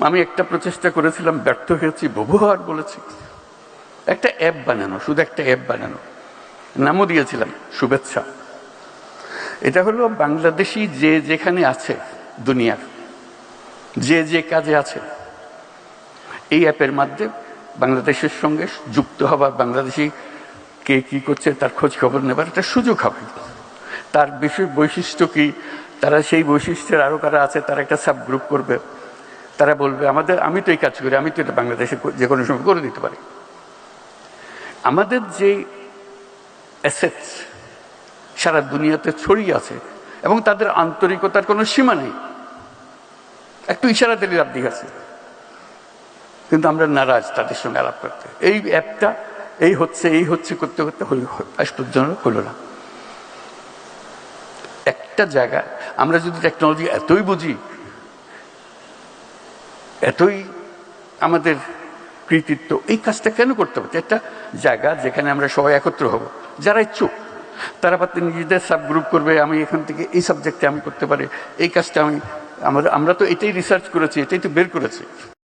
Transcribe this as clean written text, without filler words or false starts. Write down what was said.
আমি একটা প্রচেষ্টা করেছিলাম, ব্যর্থ হয়েছি, বহুবার বলেছি। একটা অ্যাপ বানানো, শুধু একটা অ্যাপ বানানো, নামও দিয়েছিলাম শুভেচ্ছা। এটা হলো বাংলাদেশি যে যেখানে আছে দুনিয়ার, যে যে কাজে আছে, এই অ্যাপের মাধ্যমে বাংলাদেশের সঙ্গে যুক্ত হবার, বাংলাদেশি কে কি করছে তার খোঁজ খবর নেবার একটা সুযোগ হবে। তার বিশেষ বৈশিষ্ট্য কি, তারা সেই বৈশিষ্ট্যের আরও কারা আছে তারা একটা সাব গ্রুপ করবে। তারা বলবে আমাদের, আমি তো এই কাজ করি, আমি তো এটা বাংলাদেশে যে কোনো সময় করে দিতে পারি। আমাদের যে অ্যাসেটস সারা দুনিয়াতে ছড়িয়ে আছে এবং তাদের আন্তরিকতার কোনো সীমা নেই, একটু ইশারা দিলে আপনি আছে, কিন্তু আমরা নারাজ তাদের সঙ্গে আলাপ করতে। এই অ্যাপটা এই হচ্ছে করতে করতে আজ পর্যন্ত হলো না। একটা জায়গা আমরা যদি টেকনোলজি এতই বুঝি, এতই আমাদের কৃতিত্ব, এই কাজটা কেন করতে হবে? একটা জায়গা যেখানে আমরা সবাই একত্র হব, যারা ইচ্ছুক তারা পাতে নিজেদের সাব গ্রুপ করবে, আমি এখান থেকে এই সাবজেক্টে আমি করতে পারি, এই কাজটা আমরা তো এটাই রিসার্চ করেছি, এটাই তো বের করেছি।